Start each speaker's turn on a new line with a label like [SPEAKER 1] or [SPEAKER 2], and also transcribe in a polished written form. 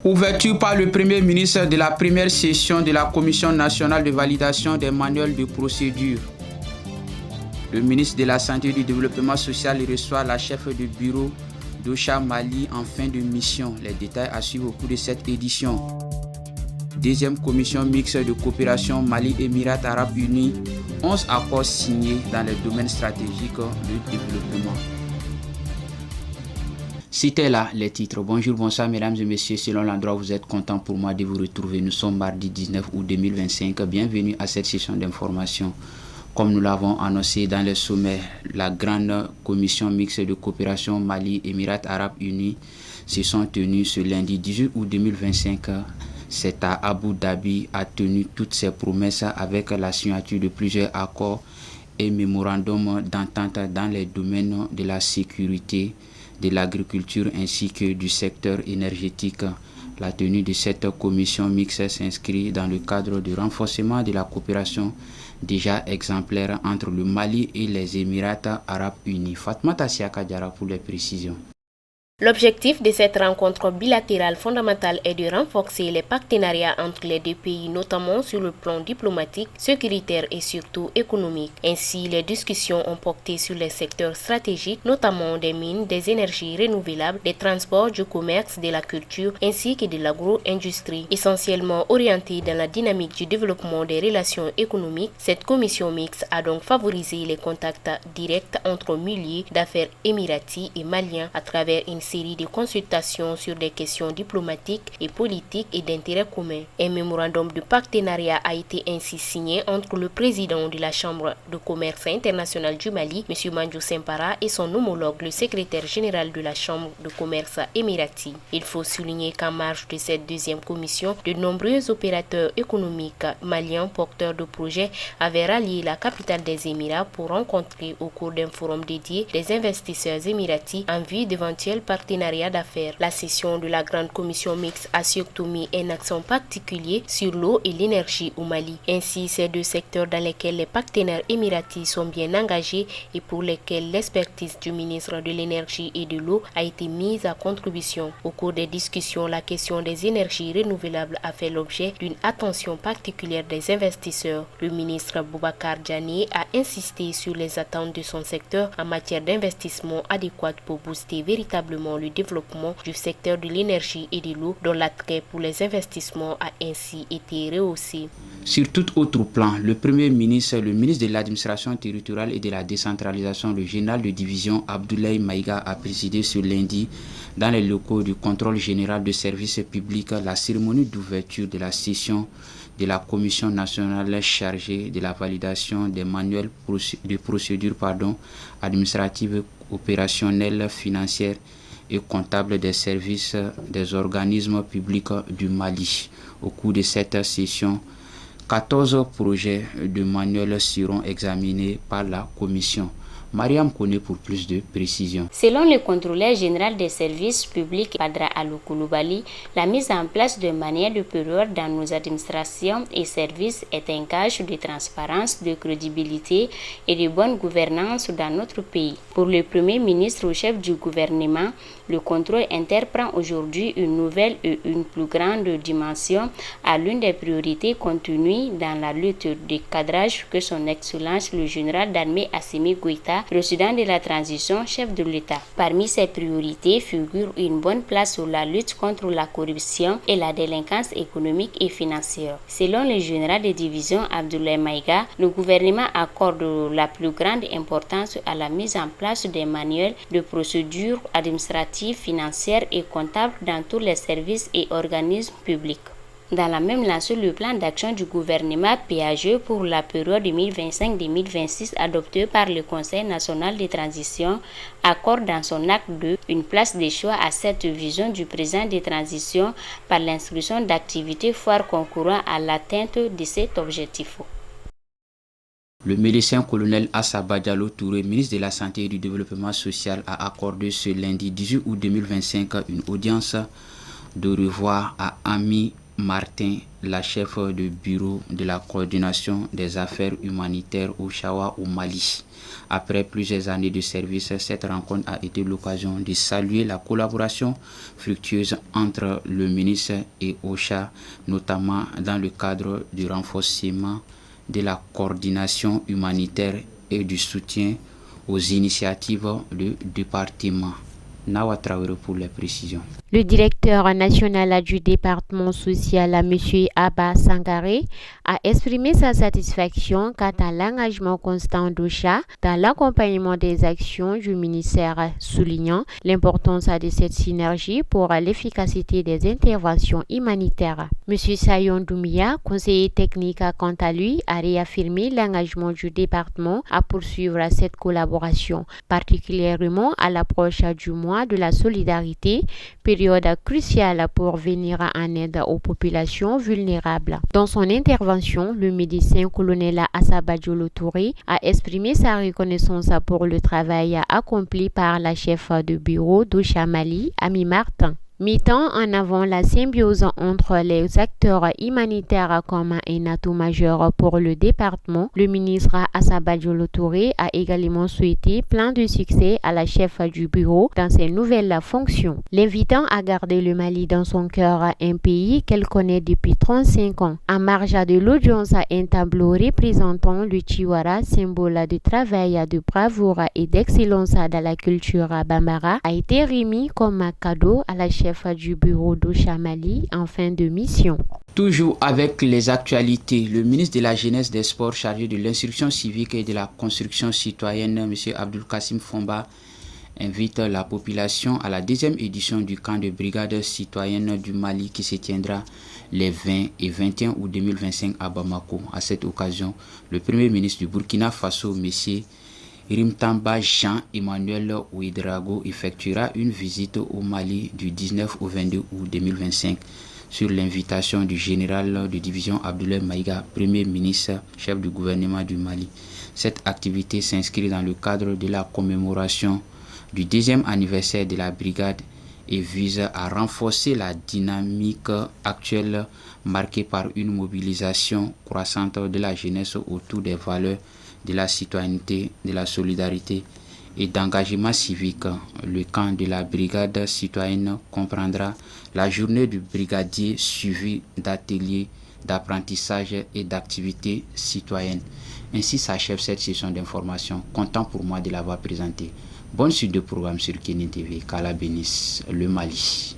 [SPEAKER 1] Ouverture par le Premier ministre de la première session de la Commission nationale de validation des manuels de procédure. Le ministre de la Santé et du Développement social reçoit la chef de bureau d'Ocha Mali en fin de mission. Les détails à suivre au cours de cette édition. Deuxième commission mixte de coopération Mali-Émirats Arabes Unis. 11 accords signés dans les domaines stratégiques de développement. C'était là les titres. Bonjour, bonsoir mesdames et messieurs. Selon l'endroit où vous êtes content pour moi de vous retrouver. Nous sommes mardi 19 août 2025. Bienvenue à cette session d'information. Comme nous l'avons annoncé dans les sommets, la grande commission mixte de coopération Mali-Émirats Arabes Unis se sont tenues ce lundi 18 août 2025. C'est à Abu Dhabi a tenu toutes ses promesses avec la signature de plusieurs accords et mémorandums d'entente dans les domaines de la sécurité, de l'agriculture ainsi que du secteur énergétique. La tenue de cette commission mixte s'inscrit dans le cadre du renforcement de la coopération déjà exemplaire entre le Mali et les Émirats Arabes Unis. Fatmata Siaka Diarra pour les précisions.
[SPEAKER 2] L'objectif de cette rencontre bilatérale fondamentale est de renforcer les partenariats entre les deux pays, notamment sur le plan diplomatique, sécuritaire et surtout économique. Ainsi, les discussions ont porté sur les secteurs stratégiques, notamment des mines, des énergies renouvelables, des transports, du commerce, de la culture ainsi que de l'agro-industrie. Essentiellement orientée dans la dynamique du développement des relations économiques, cette commission mixte a donc favorisé les contacts directs entre milieux d'affaires émiratis et maliens à travers une série de consultations sur des questions diplomatiques et politiques et d'intérêt commun. Un mémorandum de partenariat a été ainsi signé entre le président de la Chambre de commerce internationale du Mali, M. Mandjou Sempara, et son homologue, le secrétaire général de la Chambre de commerce émirati. Il faut souligner qu'en marge de cette deuxième commission, de nombreux opérateurs économiques maliens porteurs de projets avaient rallié la capitale des Émirats pour rencontrer au cours d'un forum dédié des investisseurs émiratis en vue d'éventuels partenariat d'affaires. La session de la grande commission mixte a surtout mis un accent particulier sur l'eau et l'énergie au Mali. Ainsi, ces deux secteurs dans lesquels les partenaires émiratis sont bien engagés et pour lesquels l'expertise du ministre de l'énergie et de l'eau a été mise à contribution. Au cours des discussions, la question des énergies renouvelables a fait l'objet d'une attention particulière des investisseurs. Le ministre Boubacar Diané a insisté sur les attentes de son secteur en matière d'investissement adéquat pour booster véritablement le développement du secteur de l'énergie et de l'eau, dont l'attrait pour les investissements a ainsi été rehaussé.
[SPEAKER 1] Sur tout autre plan, le Premier ministre, le ministre de l'Administration territoriale et de la décentralisation, le général de division Abdoulaye Maïga a présidé ce lundi dans les locaux du contrôle général de services publics la cérémonie d'ouverture de la session de la Commission nationale chargée de la validation des manuels de procédure administratives, opérationnelles, financières et comptable des services des organismes publics du Mali. Au cours de cette session, 14 projets de manuels seront examinés par la commission. Mariam connaît pour plus de précisions.
[SPEAKER 3] Selon le contrôleur général des services publics, Badra Alou-Koulibaly, la mise en place de manuels de période dans nos administrations et services est un gage de transparence, de crédibilité et de bonne gouvernance dans notre pays. Pour le Premier ministre ou chef du gouvernement, le contrôle interne prend aujourd'hui une nouvelle et une plus grande dimension à l'une des priorités contenues dans la lutte de cadrage que son Excellence le général d'armée Assimi Goïta, président de la transition, chef de l'État. Parmi ces priorités figure une bonne place sur la lutte contre la corruption et la délinquance économique et financière. Selon le général de division Abdoulaye Maïga, le gouvernement accorde la plus grande importance à la mise en place des manuels de procédures administratives, financières et comptables dans tous les services et organismes publics. Dans la même lancée, le plan d'action du gouvernement PAGE pour la période 2025-2026 adopté par le Conseil national de transition accorde dans son acte 2 une place de choix à cette vision du président de transition par l'inscription d'activités phares concourant à l'atteinte de cet objectif.
[SPEAKER 1] Le médecin colonel Assaba Diallo Touré, ministre de la Santé et du Développement social, a accordé ce lundi 18 août 2025 une audience de revoir à Ami Martin, la chef de bureau de la coordination des affaires humanitaires au Chawa au Mali. Après plusieurs années de service, cette rencontre a été l'occasion de saluer la collaboration fructueuse entre le ministre et OCHA, notamment dans le cadre du renforcement de la coordination humanitaire et du soutien aux initiatives du département. Nawa Traoré pour les précisions.
[SPEAKER 4] Le directeur national du département social, M. Abba Sangaré, a exprimé sa satisfaction quant à l'engagement constant d'OCHA dans l'accompagnement des actions du ministère, soulignant l'importance de cette synergie pour l'efficacité des interventions humanitaires. M. Sayon Doumia, conseiller technique, quant à lui, a réaffirmé l'engagement du département à poursuivre cette collaboration, particulièrement à l'approche du mois de la solidarité, période cruciale pour venir en aide aux populations vulnérables. Dans son intervention, le médecin colonel Assaba Diolo Touré a exprimé sa reconnaissance pour le travail accompli par la chef de bureau d'OCHA Mali, Ami Martin. Mettant en avant la symbiose entre les acteurs humanitaires comme un atout majeur pour le département, le ministre Assaba Diolo Touré a également souhaité plein de succès à la chef du bureau dans ses nouvelles fonctions, l'invitant à garder le Mali dans son cœur, un pays qu'elle connaît depuis 35 ans. En marge de l'audience, un tableau représentant le Chiwara, symbole de travail, de bravoure et d'excellence dans la culture bambara, a été remis comme un cadeau à la chef du bureau d'OCHA Mali en fin de mission.
[SPEAKER 1] Toujours avec les actualités, le ministre de la Jeunesse des Sports chargé de l'instruction civique et de la construction citoyenne, M. Abdul Kassim Fomba, invite la population à la deuxième édition du camp de brigade citoyenne du Mali qui se tiendra les 20 et 21 août 2025 à Bamako. À cette occasion, le Premier ministre du Burkina Faso, M. Rimtamba Jean-Emmanuel Ouedraogo effectuera une visite au Mali du 19 au 22 août 2025 sur l'invitation du général de division Abdoulaye Maïga, Premier ministre, chef du gouvernement du Mali. Cette activité s'inscrit dans le cadre de la commémoration du deuxième anniversaire de la brigade et vise à renforcer la dynamique actuelle marquée par une mobilisation croissante de la jeunesse autour des valeurs de la citoyenneté, de la solidarité et d'engagement civique. Le camp de la brigade citoyenne comprendra la journée du brigadier suivie d'ateliers d'apprentissage et d'activités citoyennes. Ainsi s'achève cette session d'information. Content pour moi de l'avoir présentée. Bonne suite de programme sur Kini TV. Qu'Allah bénisse le Mali.